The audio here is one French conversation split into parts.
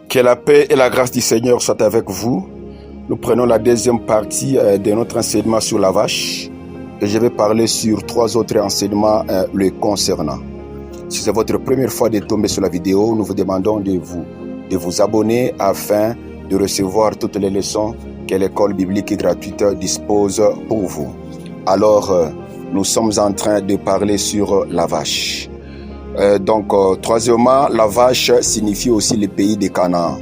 Que la paix et la grâce du Seigneur soient avec vous. Nous prenons la deuxième partie de notre enseignement sur la vache. Et je vais parler sur 3 autres enseignements le concernant. Si c'est votre première fois de tomber sur la vidéo, nous vous demandons de vous abonner afin de recevoir toutes les leçons que l'école biblique gratuite dispose pour vous. Alors, nous sommes en train de parler sur la vache. Troisièmement, la vache signifie aussi le pays de Canaan.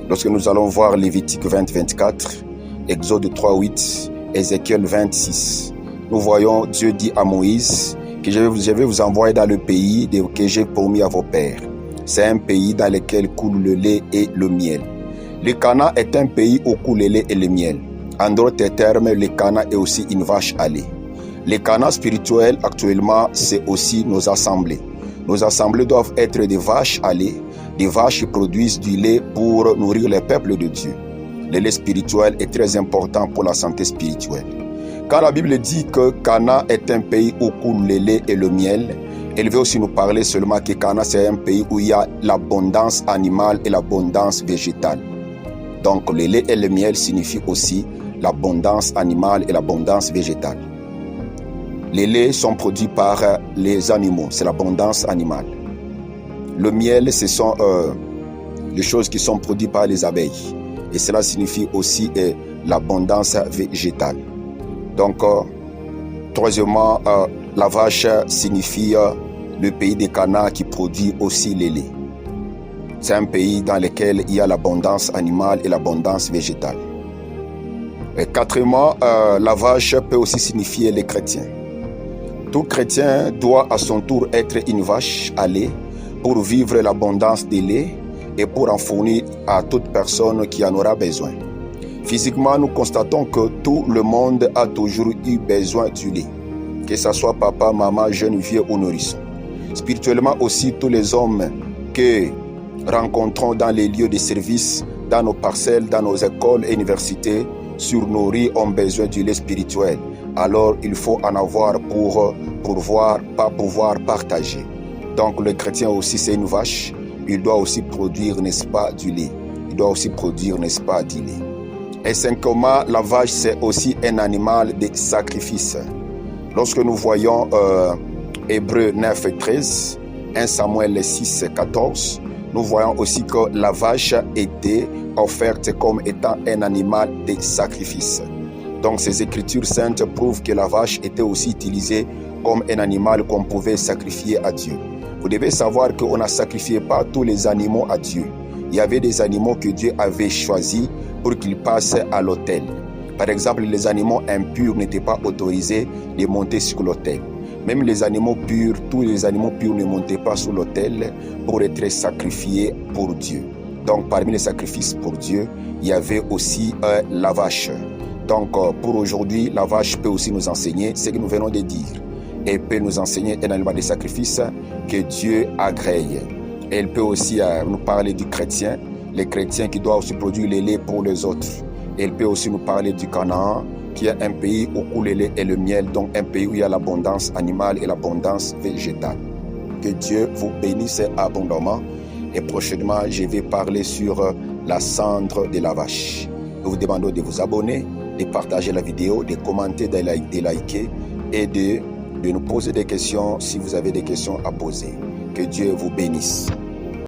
Lorsque nous allons voir Lévitique 20-24, Exode 3-8, Ézéchiel 26, nous voyons Dieu dit à Moïse que je vais vous envoyer dans le pays que j'ai promis à vos pères. C'est un pays dans lequel coule le lait et le miel. Le Canaan est un pays où coule le lait et le miel. En d'autres termes, le Canaan est aussi une vache à lait. Le Canaan spirituel actuellement, c'est aussi nos assemblées. Nos assemblées doivent être des vaches à lait, des vaches qui produisent du lait pour nourrir les peuples de Dieu. Le lait spirituel est très important pour la santé spirituelle. Quand la Bible dit que Canaan est un pays où coule le lait et le miel, elle veut aussi nous parler seulement que Canaan c'est un pays où il y a l'abondance animale et l'abondance végétale. Donc le lait et le miel signifient aussi l'abondance animale et l'abondance végétale. Les laits sont produits par les animaux, c'est l'abondance animale. Le miel, ce sont les choses qui sont produites par les abeilles. Et cela signifie aussi l'abondance végétale. Donc, troisièmement, la vache signifie le pays de Canaan qui produit aussi les laits. C'est un pays dans lequel il y a l'abondance animale et l'abondance végétale. Et quatrièmement, la vache peut aussi signifier les chrétiens. Tout chrétien doit à son tour être une vache à lait pour vivre l'abondance de lait et pour en fournir à toute personne qui en aura besoin. Physiquement, nous constatons que tout le monde a toujours eu besoin du lait, que ce soit papa, maman, jeune, vieux ou nourrisson. Spirituellement aussi, tous les hommes que rencontrons dans les lieux de service, dans nos parcelles, dans nos écoles et universités, surnourris ont besoin du lait spirituel. Alors il faut en avoir pour pouvoir partager. Donc le chrétien aussi c'est une vache, il doit aussi produire, n'est-ce pas, du lait. Il doit aussi produire, n'est-ce pas, du lait. Et cinquièmement, la vache c'est aussi un animal de sacrifice. Lorsque nous voyons Hébreux 9-13, 1 Samuel 6-14, nous voyons aussi que la vache était offerte comme étant un animal de sacrifice. Donc ces écritures saintes prouvent que la vache était aussi utilisée comme un animal qu'on pouvait sacrifier à Dieu. Vous devez savoir qu'on ne sacrifiait pas tous les animaux à Dieu. Il y avait des animaux que Dieu avait choisis pour qu'ils passent à l'autel. Par exemple, les animaux impurs n'étaient pas autorisés de monter sur l'autel. Même les animaux purs, tous les animaux purs ne montaient pas sur l'autel pour être sacrifiés pour Dieu. Donc parmi les sacrifices pour Dieu, il y avait aussi la vache. Donc pour aujourd'hui, la vache peut aussi nous enseigner ce que nous venons de dire. Elle peut nous enseigner un animal de sacrifice que Dieu agrée. Elle peut aussi nous parler du chrétien, les chrétiens qui doivent aussi produire le lait pour les autres. Elle peut aussi nous parler du Canaan, qui est un pays où coule le lait et le miel, donc un pays où il y a l'abondance animale et l'abondance végétale. Que Dieu vous bénisse abondamment. Et prochainement, je vais parler sur la cendre de la vache. Nous vous demandons de vous abonner, de partager la vidéo, de commenter, de liker et de nous poser des questions si vous avez des questions à poser. Que Dieu vous bénisse.